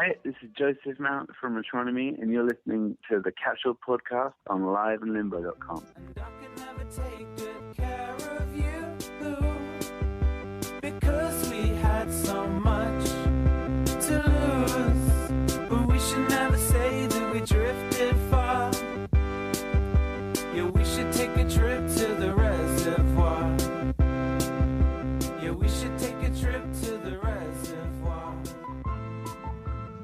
Hi, this is Joseph Mount from Metronomy, and you're listening to the Capsule podcast on liveandlimbo.com. And I can never take good care of you, because we had so much to lose. But we should never say that we drifted far. Yeah, we should take a trip to the reservoir. Yeah, we should take a trip to the reservoir.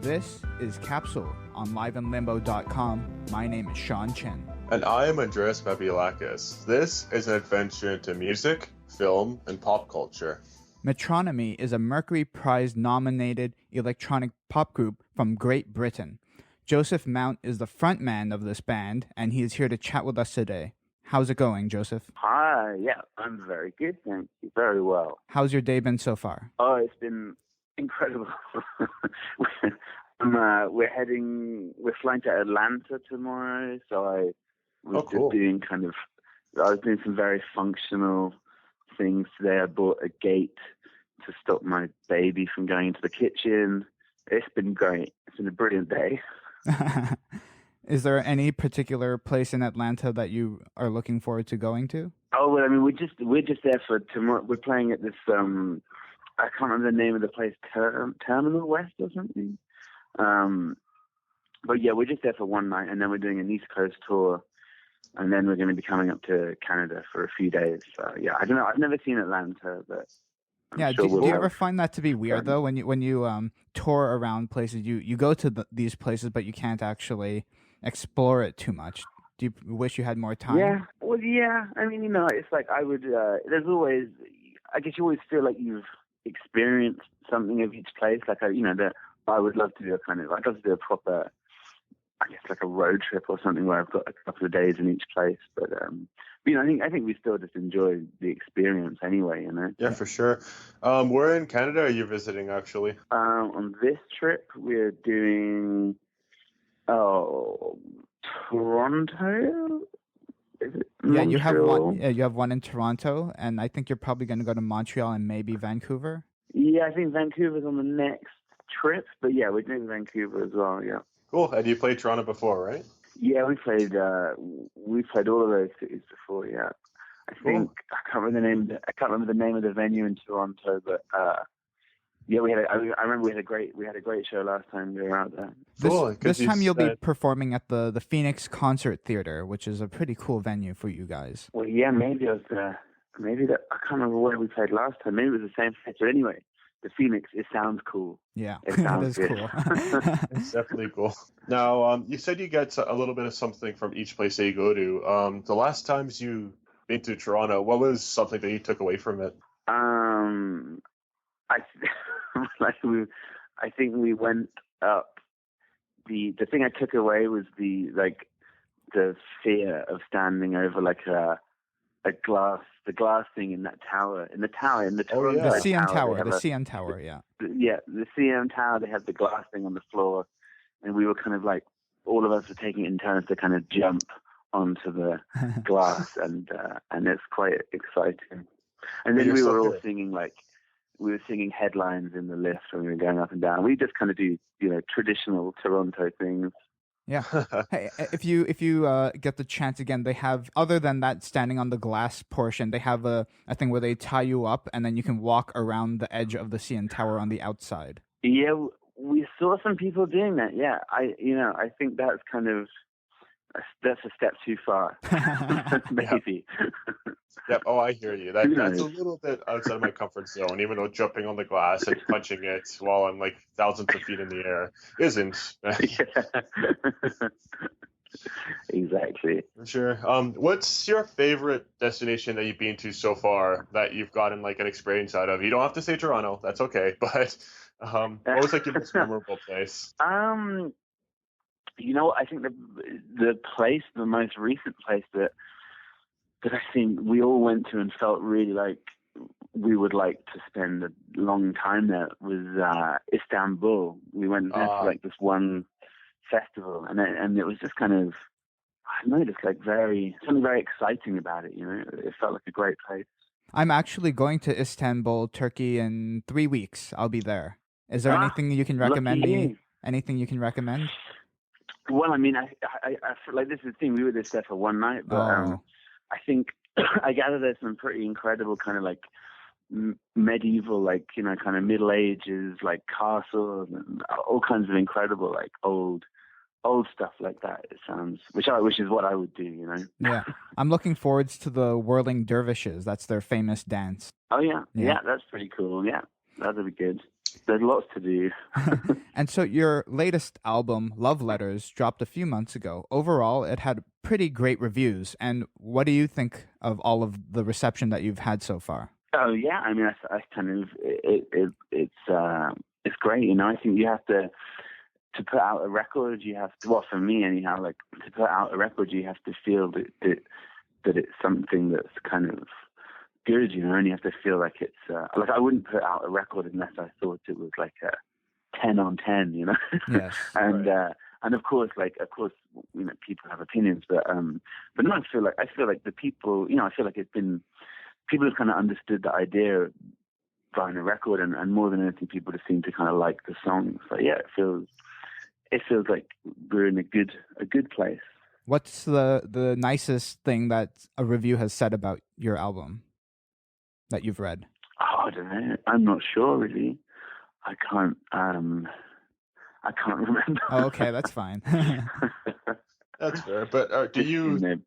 This is Capsule on liveandlimbo.com. My name is Sean Chen. And I am Andreas Babiolakis. This is an adventure into music, film, and pop culture. Metronomy is a Mercury Prize nominated electronic pop group from Great Britain. Joseph Mount is the frontman of this band, and he is here to chat with us today. How's it going, Joseph? Hi, yeah, I'm very good, thank you. Very well. How's your day been so far? Oh, it's been incredible. We're flying to Atlanta tomorrow, so I was cool. I was doing some very functional things today. I bought a gate to stop my baby from going into the kitchen. It's been great. It's been a brilliant day. Is there any particular place in Atlanta that you are looking forward to going to? Oh, well, I mean, we're just there for tomorrow. We're playing at this, I can't remember the name of the place, Terminal West or something. But yeah, we're just there for one night, and then we're doing an East Coast tour, and then we're going to be coming up to Canada for a few days. So yeah, I don't know. I've never seen Atlanta, but I'm sure do you ever find that to be weird though? When you tour around places, you go to these places, but you can't actually explore it too much. Do you wish you had more time? Yeah. Well, yeah. I mean, it's like I would. There's always. I guess you always feel like you've experienced something of each place. Like I would love to do I'd love to do a proper, I guess, like a road trip or something where I've got a couple of days in each place. But I think we still just enjoy the experience anyway. Yeah, for sure. Where in Canada are you visiting, actually? On this trip, we're doing Toronto. Is it Yeah, you have Montreal? one. Yeah, you have one in Toronto, and I think you're probably going to go to Montreal and maybe Vancouver. Yeah, I think Vancouver's on the next trip, but yeah, we're doing Vancouver as well. Yeah. Cool. And you played Toronto before, right? Yeah, we played all of those cities before. Yeah, I think I can't remember the name of the venue in Toronto, but yeah, I remember we had a great show last time we were out there. This time you'll be performing at the Phoenix Concert Theater, which is a pretty cool venue for you guys. Well, yeah, maybe I can't remember where we played last time. Maybe it was the same place. But anyway, the Phoenix, it sounds cool. Yeah, it sounds is good. cool. It's definitely cool. Now, you said you get a little bit of something from each place that you go to. The last times you been to Toronto, what was something that you took away from it? I think we went up. The thing I took away was the fear of standing over the glass thing in that tower, in the Toronto The CN Tower, the CN Tower, yeah. Yeah, the CN Tower, they had the glass thing on the floor, and we were kind of like, all of us were taking it in turns to kind of jump onto the glass, and it's quite exciting. And then we were all singing singing headlines in the lift when we were going up and down. We just kind of do, traditional Toronto things. Yeah. Hey, if you get the chance again, they have, other than that standing on the glass portion, they have a thing where they tie you up and then you can walk around the edge of the CN Tower on the outside. Yeah, we saw some people doing that. Yeah, I think that's a step too far. Maybe. Yep. Oh, I hear you. That's a little bit outside of my comfort zone, even though jumping on the glass and punching it while I'm like thousands of feet in the air isn't. Exactly. For sure. What's your favorite destination that you've been to so far that you've gotten like an experience out of? You don't have to say Toronto. That's okay. But what was like your most memorable place? I think the most recent place that I think we all went to and felt really like we would like to spend a long time there was Istanbul. We went there for like this one festival, and it was just kind of, I don't know, just like something very exciting about it. It felt like a great place. I'm actually going to Istanbul, Turkey in 3 weeks. I'll be there. Is there anything you can recommend me Anything you can recommend? Well, I mean, I feel like this is the thing. We were just there for one night, but I think I gather there's some pretty incredible kind of like medieval, like, you know, kind of Middle Ages, like castles and all kinds of incredible, like old stuff like that. It sounds, which is what I would do, you know. Yeah, I'm looking forward to the whirling dervishes. That's their famous dance. Oh yeah, that's pretty cool. Yeah, that'll be good. There's lots to do. And so your latest album, Love Letters, dropped a few months ago. Overall, it had pretty great reviews. And what do you think of all of the reception that you've had so far? Oh yeah, I mean, I kind of it's great. You know, I think you have to put out a record. You have to, well, for me anyhow, like to put out a record, you have to feel that it's something that's kind of good, you know, and you have to feel like it's like I wouldn't put out a record unless I thought it was like a 10 on 10, you know. Yes. And right. And of course, you know, people have opinions, but no, I feel like the people, you know, I feel like it's been, people have kind of understood the idea of buying a record, and more than anything, people just seem to kind of like the songs. So yeah, it feels like we're in a good place. What's the nicest thing that a review has said about your album that you've read? Oh, I don't know. I'm not sure really. I can't remember. Oh, okay, that's fine. That's fair. But do you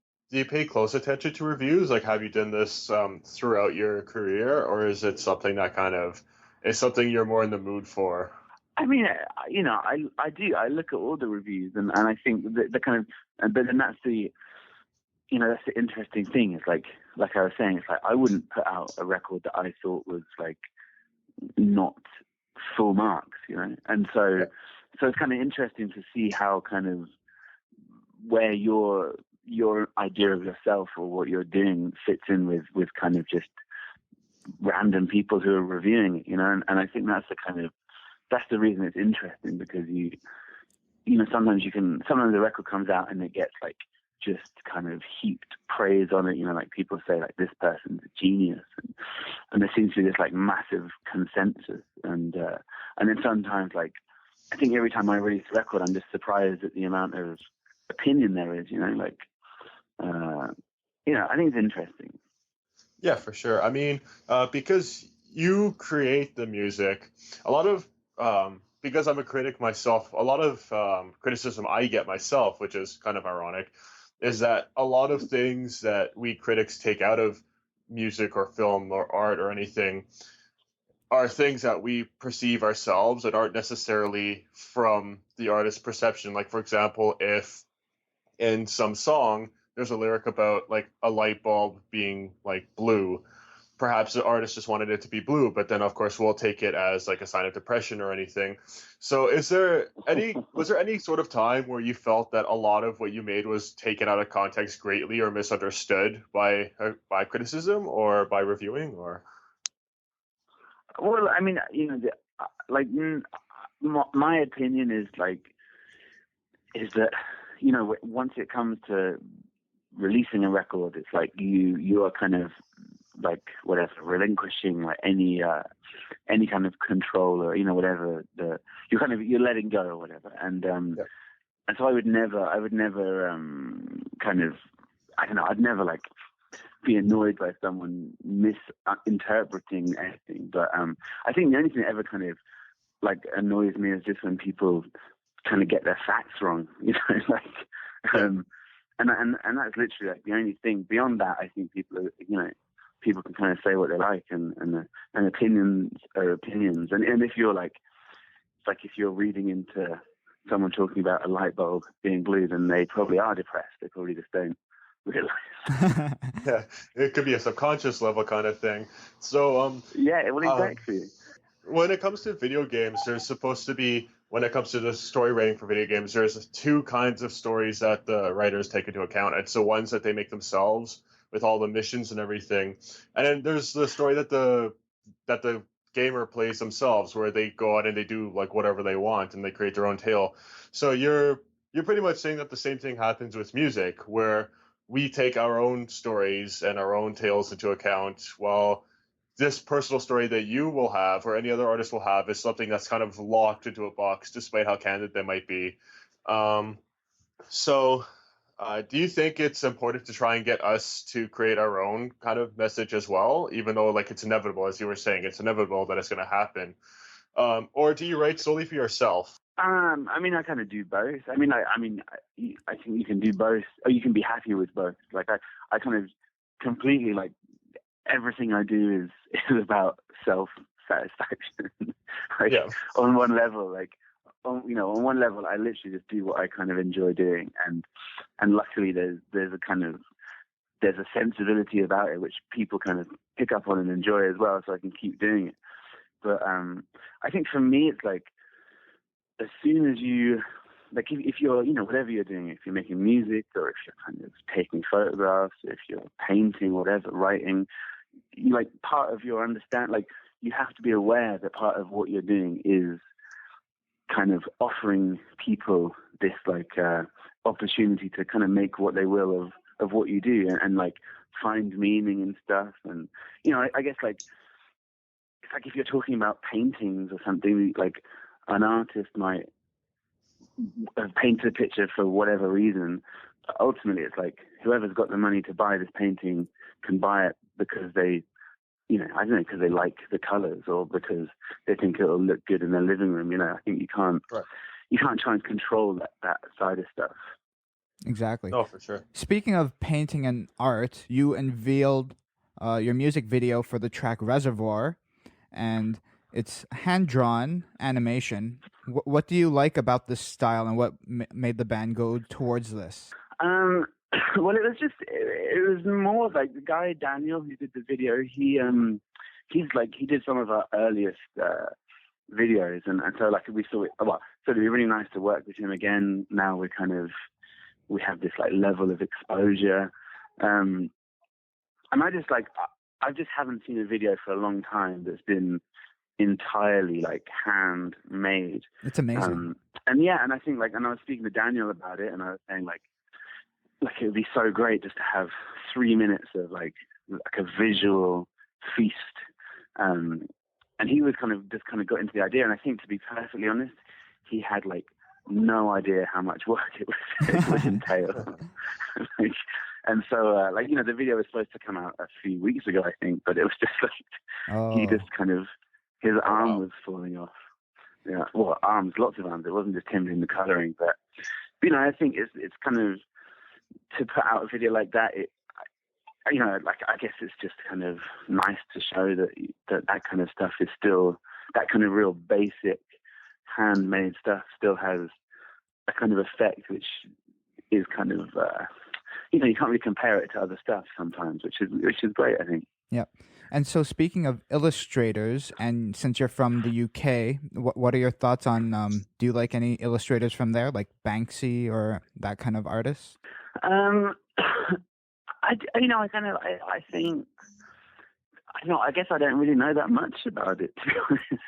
pay close attention to reviews? Like, have you done this throughout your career, or is it something that kind of is something you're more in the mood for? I mean, you know, I do. I look at all the reviews, and I think the kind of, but then that's the, you know, that's the interesting thing. It's like I was saying, it's like I wouldn't put out a record that I thought was like not full marks, you know, and so it's kind of interesting to see how kind of where your idea of yourself or what you're doing fits in with kind of just random people who are reviewing it, you know, and I think that's the reason it's interesting, because you know, sometimes the record comes out and it gets like just kind of heaped praise on it, you know, like people say like this person's a genius, and there seems to be this like massive consensus, and then sometimes, like, I think every time I release a record, I'm just surprised at the amount of opinion there is, you know, like, you know, I think it's interesting. Yeah, for sure. I mean, because you create the music, a lot of, because I'm a critic myself, a lot of criticism I get myself, which is kind of ironic, is that a lot of things that we critics take out of music or film or art or anything are things that we perceive ourselves that aren't necessarily from the artist's perception. Like, for example, if in some song there's a lyric about like a light bulb being like blue, perhaps the artist just wanted it to be blue, but then of course we'll take it as like a sign of depression or anything. So was there any sort of time where you felt that a lot of what you made was taken out of context greatly or misunderstood by criticism or by reviewing? Or, well, I mean, you know, like my opinion is that, you know, once it comes to releasing a record, it's like you are kind of like whatever, relinquishing like any kind of control, or, you know, whatever you're letting go or whatever, and so I would never kind of, I don't know, I'd never like be annoyed by someone misinterpreting anything, but I think the only thing that ever kind of like annoys me is just when people kind of get their facts wrong, you know, like and that's literally like the only thing. Beyond that, I think people are, you know, people can kind of say what they like, and opinions are opinions. And if you're like, it's like if you're reading into someone talking about a light bulb being blue, then they probably are depressed. They probably just don't realize. Yeah, it could be a subconscious level kind of thing. So yeah, well, exactly. When it comes to video games, there's supposed to be, when it comes to the story writing for video games, there's two kinds of stories that the writers take into account. It's the ones that they make themselves with all the missions and everything, and then there's the story that the gamer plays themselves, where they go out and they do like whatever they want and they create their own tale. So you're pretty much saying that the same thing happens with music, where we take our own stories and our own tales into account, while this personal story that you will have or any other artist will have is something that's kind of locked into a box, despite how candid they might be. Um, so, do you think it's important to try and get us to create our own kind of message as well, even though like it's inevitable, as you were saying, it's inevitable that it's going to happen? Or do you write solely for yourself? I mean, I kind of do both. I think you can do both, or you can be happy with both. Like I kind of completely like everything I do is about self satisfaction. Like Yeah. on one level, on one level, I literally just do what I kind of enjoy doing, and luckily there's a sensibility about it which people kind of pick up on and enjoy as well, so I can keep doing it. But I think for me, it's like as soon as you, like if you're, whatever you're doing, if you're making music or if you're kind of taking photographs, if you're painting, whatever, writing, you like part of your like you have to be aware that part of what you're doing is kind of offering people this like opportunity to kind of make what they will of what you do, and like find meaning and stuff. And I guess like it's like if you're talking about paintings or something, like an artist might have painted a picture for whatever reason. Ultimately, it's like whoever's got the money to buy this painting can buy it because they, I don't know, because they like the colors or because they think it'll look good in their living room. I think you can't try and control that side of stuff. Exactly. No, for sure. Speaking of painting and art, you unveiled your music video for the track Reservoir, and it's hand-drawn animation. What do you like about this style, and what made the band go towards this? Well, it was more like the guy Daniel who did the video. He did some of our earliest videos, and so like we saw it. Well, so it'd be really nice to work with him again. Now we have this like level of exposure, and I just like I just haven't seen a video for a long time that's been entirely like handmade. It's amazing. And I think like, and I was speaking to Daniel about it, and I was saying like it would be so great just to have 3 minutes of like a visual feast. And he was kind of got into the idea, and I think, to be perfectly honest, he had like no idea how much work it would entail. And so the video was supposed to come out a few weeks ago, I think, but it was just like he just kind of, his arm was falling off. Yeah, well, lots of arms. It wasn't just him doing the coloring, but I think it's kind of, to put out a video like that, I guess it's just kind of nice to show that kind of stuff is still, that kind of real basic handmade stuff still has a kind of effect which is kind of you can't really compare it to other stuff sometimes, which is great, I think. Yeah. And so, speaking of illustrators, and since you're from the UK, what are your thoughts on? Do you like any illustrators from there, like Banksy or that kind of artists? I guess I don't really know that much about it, to be honest.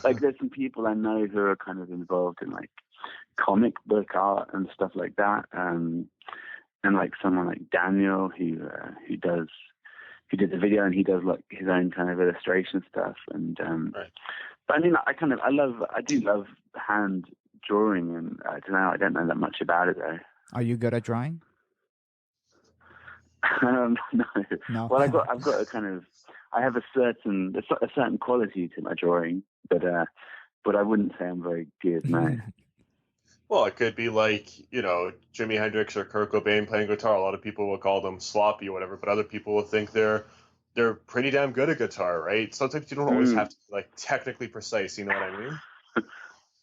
Like, there's some people I know who are kind of involved in like comic book art and stuff like that, and like someone like Daniel who did the video, and he does like his own kind of illustration stuff. And right. But I mean, I do love hand drawing, and I don't know that much about it though. Are you good at drawing? No. Well, I've got I have a certain quality to my drawing, but I wouldn't say I'm very good, no. Well, it could be like, Jimi Hendrix or Kurt Cobain playing guitar. A lot of people will call them sloppy or whatever, but other people will think they're pretty damn good at guitar, right? Sometimes you don't always have to be like technically precise, you know what I mean?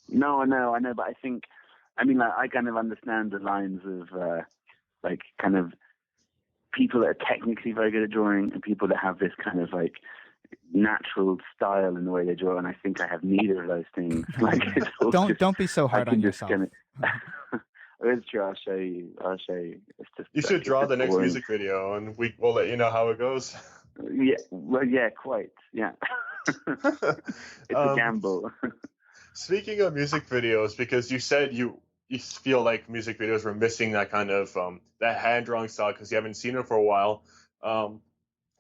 No, I know, but I think, I kind of understand the lines of like kind of people that are technically very good at drawing and people that have this kind of like natural style in the way they draw, and I think I have neither of those things. Like, don't be so hard on yourself. It's true. I'll show you. It's just, you should draw the next music video, and we'll let you know how it goes. Yeah. Well, yeah, quite. Yeah. It's a gamble. Speaking of music videos, because you said you feel like music videos were missing that kind of that hand drawing style because you haven't seen it for a while.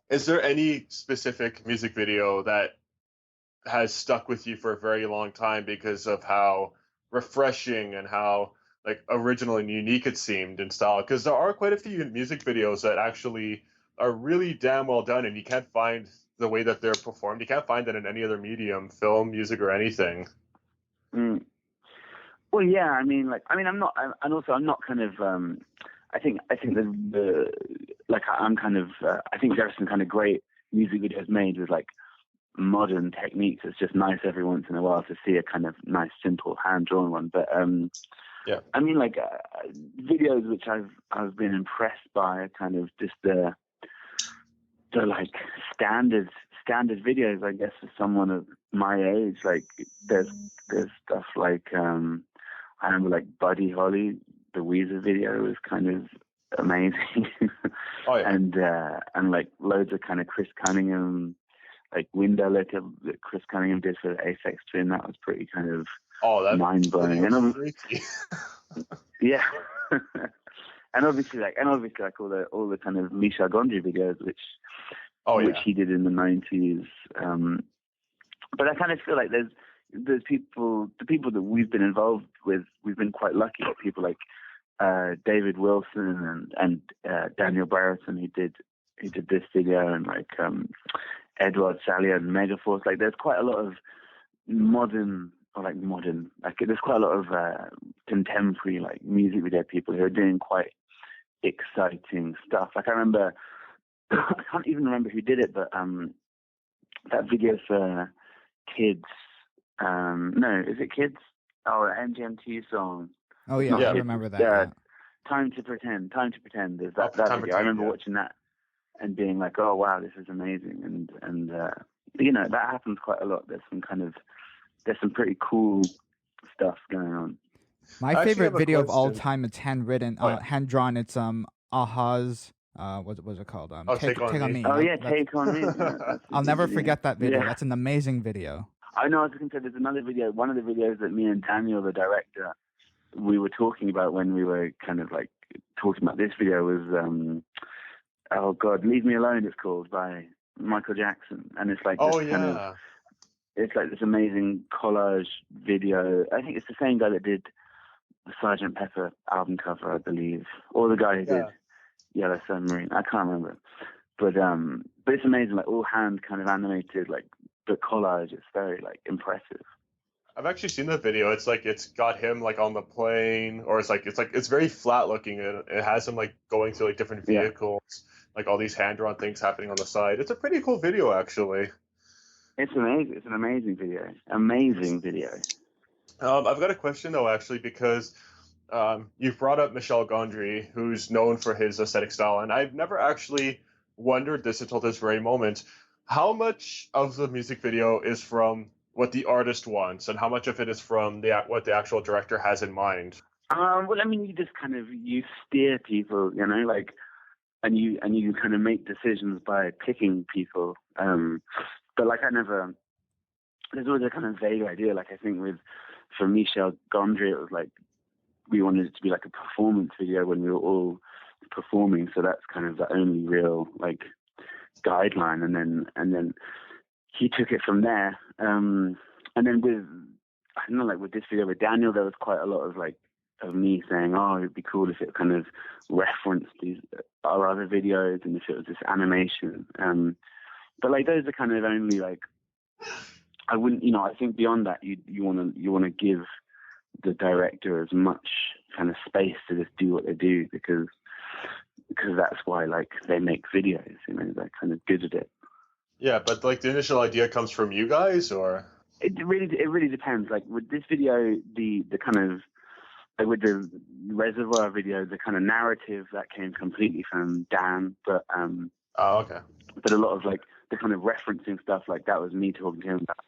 Is there any specific music video that has stuck with you for a very long time because of how refreshing and how like original and unique it seemed in style? Because there are quite a few music videos that actually are really damn well done, and you can't find the way that they're performed. You can't find that in any other medium, film, music, or anything. Mm. Well, yeah, I mean, I'm not, and also I'm not kind of, I think the like, I'm kind of, I think there are some kind of great music videos made with like modern techniques. It's just nice every once in a while to see a kind of nice, simple, hand-drawn one. But Yeah. I mean, like videos which I've been impressed by are kind of just the like standard videos, I guess, for someone of my age. Like there's stuff like I remember like Buddy Holly, the Weezer video was kind of amazing. Oh yeah. And like loads of kind of Chris Cunningham, like window liquor that Chris Cunningham did for the Aphex Twin. That was pretty kind of mind blowing. And freaky. yeah. and obviously like all the kind of Michel Gondry videos, which he did in the 90s. But I kind of feel like there's people, the people that we've been involved with, we've been quite lucky. People like David Wilson and Daniel Brereton, who did this video, and like Edward Salier and Megaforce. Like there's quite a lot of modern, like there's quite a lot of contemporary like music video people who are doing quite exciting stuff. Like I remember, I can't even remember who did it, but that video for Kids. No, is it Kids? Oh, an MGMT song. Oh yeah, I remember that. Yeah. Time to Pretend. Is that video? I remember watching that and being like, oh wow, this is amazing. And you know, that happens quite a lot. There's some pretty cool stuff going on. My favorite video of all time is hand drawn. It's Aha's. What was it called? Take on Me. Oh yeah, Take on Me. I'll never forget that video. Yeah. That's an amazing video. I know. I was going to say there's another video. One of the videos that me and Daniel, the director, we were talking about when we were kind of like talking about this video was oh God, Leave Me Alone. It's called, by Michael Jackson, and it's like it's like this amazing collage video. I think it's the same guy that did the Sgt. Pepper album cover, I believe, or the guy who did Yellow Submarine. I can't remember, but it's amazing, like all hand kind of animated, like the collage. It's very like impressive. I've actually seen the video. It's like it's got him like on the plane, or it's very flat looking. It has him like going through like different vehicles, like all these hand drawn things happening on the side. It's a pretty cool video, actually. It's amazing. It's an amazing video. Amazing video. I've got a question though, actually, because you've brought up Michel Gondry, who's known for his aesthetic style, and I've never actually wondered this until this very moment. How much of the music video is from what the artist wants, and how much of it is from what the actual director has in mind? Well, I mean, you just kind of steer people, you know, like, and you kind of make decisions by picking people. But like, there's always a kind of vague idea. Like, I think for Michel Gondry, it was like we wanted it to be like a performance video when we were all performing. So that's kind of the only real like guideline, and then he took it from there. And then with this video with Daniel, there was quite a lot of like of me saying, oh, it'd be cool if it kind of referenced our other videos and if it was this animation. But like those are kind of only like, I wouldn't, you know, I think beyond that you want to give the director as much kind of space to just do what they do, because that's why like they make videos, you know, they're kind of good at it. Yeah, but like the initial idea comes from you guys, or it really depends. Like with this video, the kind of like with the Reservoir video, the kind of narrative that came completely from Dan, but okay. But a lot of like the kind of referencing stuff, like that was me talking to him about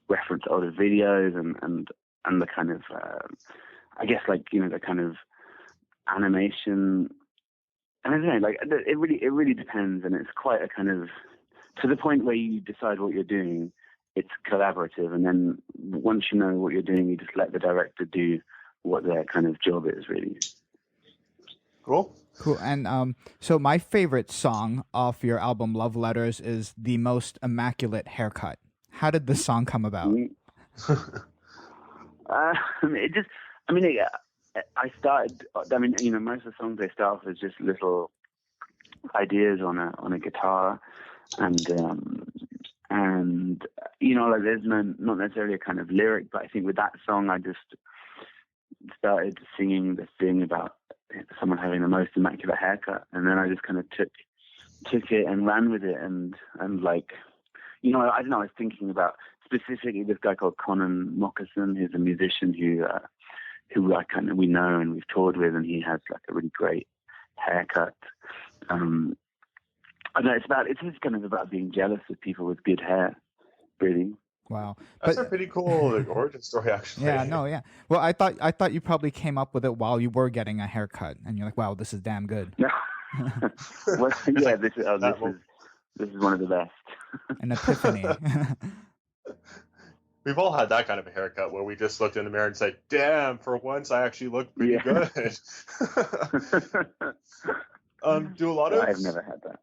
reference other videos and the kind of I guess like, you know, the kind of animation. And I don't know, like it really depends, and it's quite a kind of, to the point where you decide what you're doing, it's collaborative, and then once you know what you're doing, you just let the director do what their kind of job is, really. Cool. Cool. And so my favorite song off your album Love Letters is The Most Immaculate Haircut. How did this song come about? It just, I mean, I started. I mean, you know, most of the songs they start off as just little ideas on a guitar, and you know, like there's not necessarily a kind of lyric, but I think with that song I just started singing the thing about someone having the most immaculate haircut, and then I just kind of took it and ran with it, and like, you know, I don't know, I was thinking about specifically this guy called Conan Moccasin, who's a musician who we know and we've toured with, and he has like a really great haircut. I don't know, it's just kind of about being jealous of people with good hair, really. Wow, That's a pretty cool like, origin story, actually. Yeah, no, yeah. Well, I thought you probably came up with it while you were getting a haircut, and you're like, "Wow, this is damn good." No. Well, yeah, this is one of the best. An epiphany. We've all had that kind of a haircut where we just looked in the mirror and said, "Damn, for once I actually look pretty good." Do a lot of? I've never had that.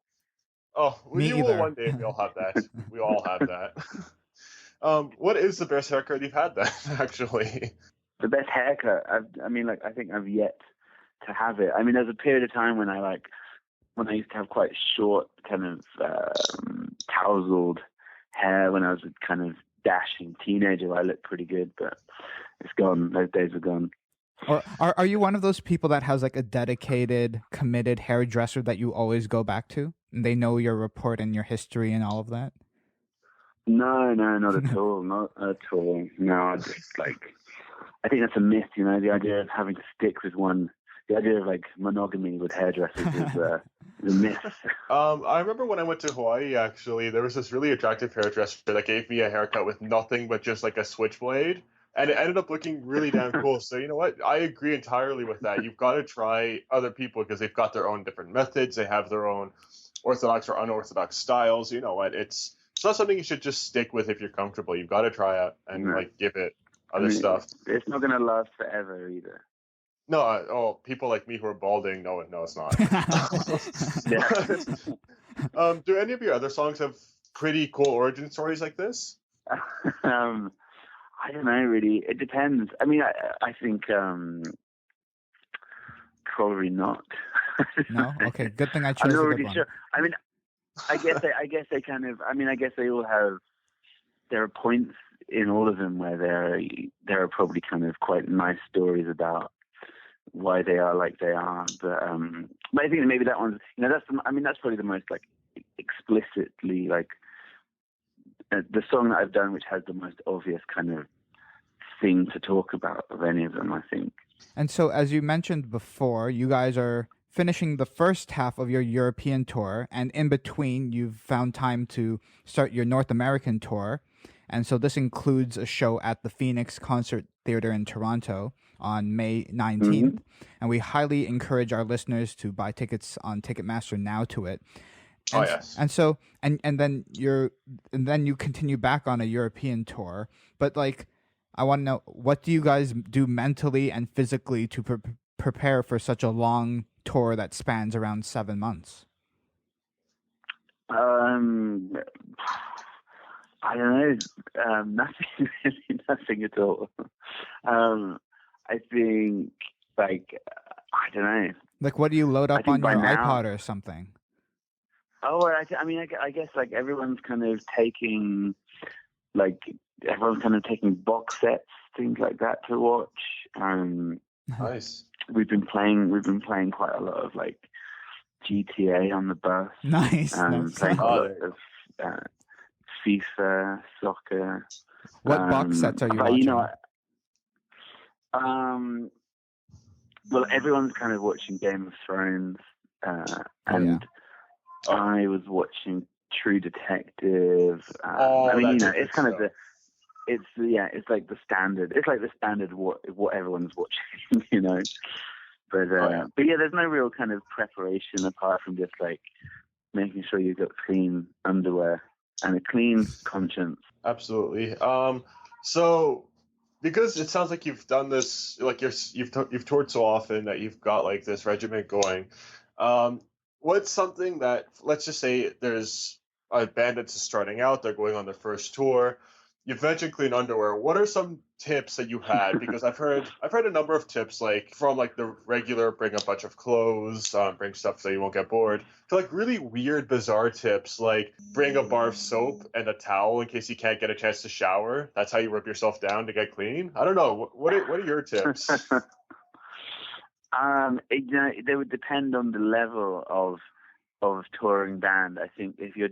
Oh, Me you will either. one day. We all have that. We all have that. What is the best haircut you've had then, actually? The best haircut. I think I've yet to have it. I mean, there's a period of time when I used to have quite short, kind of tousled hair when I was a kind of dashing teenager. I looked pretty good, but it's gone. Those days are gone. Or are you one of those people that has like a dedicated, committed hairdresser that you always go back to, and they know your report and your history and all of that? No, not at all. Not at all. No, I just I think that's a myth, you know, the idea of having to stick with one, the idea of like monogamy with hairdressers is a myth. I remember when I went to Hawaii, actually, there was this really attractive hairdresser that gave me a haircut with nothing but just like a switchblade. And it ended up looking really damn cool. So you know what? I agree entirely with that. You've got to try other people because they've got their own different methods. They have their own orthodox or unorthodox styles. You know what? It's not something you should just stick with if you're comfortable. You've got to try out and like give it other stuff. It's not going to last forever either. No, people like me who are balding, no, it's not. Do any of your other songs have pretty cool origin stories like this? I don't know, really. It depends. I mean, I think probably not. No? Okay, good thing I chose I'm not a good really one. sure. I mean, I guess they kind of. I mean, I guess they all have. There are points in all of them where there are probably kind of quite nice stories about why they are like they are. But I think maybe that one's. You know, that's probably the most like explicitly like. The song that I've done, which has the most obvious kind of thing to talk about of any of them, I think. And so, as you mentioned before, you guys are finishing the first half of your European tour, and in between, you've found time to start your North American tour. And so this includes a show at the Phoenix Concert Theatre in Toronto on May 19th. Mm-hmm. And we highly encourage our listeners to buy tickets on Ticketmaster now to it. And, yes. And so, and then you continue back on a European tour. But like, I want to know, what do you guys do mentally and physically to prepare for such a long tour that spans around 7 months? I don't know. Nothing at all. I think, like, I don't know. Like, what do you load up on your iPod or something? Oh, I mean, I guess like everyone's kind of taking box sets, things like that to watch. Nice. We've been playing quite a lot of like GTA on the bus. Nice. Playing a lot of FIFA, soccer. What box sets are you watching? You know, well, everyone's kind of watching Game of Thrones, and I was watching True Detective. I mean, you know, it's kind of it's like the standard. It's like the standard what everyone's watching, you know. But yeah, there's no real kind of preparation apart from just like making sure you've got clean underwear and a clean conscience. Absolutely. So because it sounds like you've done this, like you've toured so often that you've got like this regiment going. What's something that, let's just say there's a band that's just starting out, they're going on their first tour. You've mentioned clean underwear. What are some tips that you had? Because I've heard a number of tips, like from like the regular bring a bunch of clothes, bring stuff so you won't get bored, to like really weird, bizarre tips, like bring a bar of soap and a towel in case you can't get a chance to shower. That's how you rip yourself down to get clean. I don't know. What are your tips? They would depend on the level of touring band. I think if you're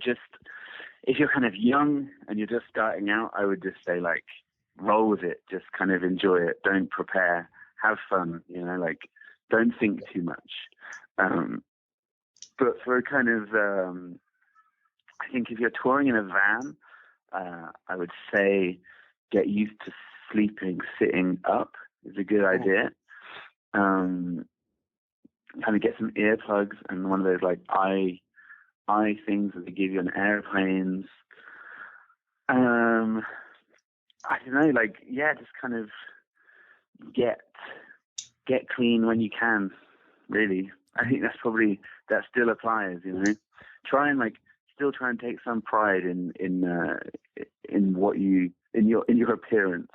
kind of young and you're just starting out, I would just say like roll with it, just kind of enjoy it. Don't prepare, have fun, like don't think too much. But for kind of, I think if you're touring in a van, I would say get used to sleeping sitting up is a good idea. Kind of get some earplugs and one of those like eye things that they give you on airplanes. I don't know, like, yeah, just kind of get clean when you can, really. I think that still applies, Try and still try and take some pride in your appearance,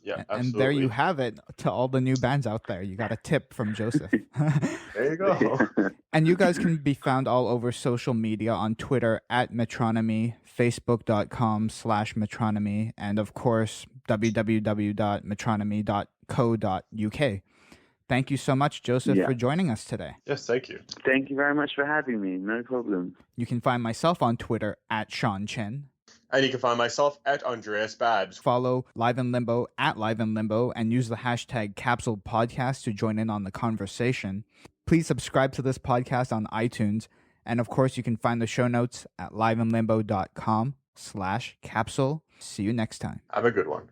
Yeah, absolutely. And there you have it to all the new bands out there. You got a tip from Joseph. There you go. And you guys can be found all over social media on Twitter at Metronomy, Facebook.com/Metronomy, and of course, www.metronomy.co.uk. Thank you so much, Joseph, for joining us today. Yes, thank you. Thank you very much for having me. No problem. You can find myself on Twitter at Sean Chen. And you can find myself at Andreas Babs. Follow Live in Limbo at Live in Limbo and use the hashtag Capsule Podcast to join in on the conversation. Please subscribe to this podcast on iTunes. And of course, you can find the show notes at liveinlimbo.com/capsule. See you next time. Have a good one.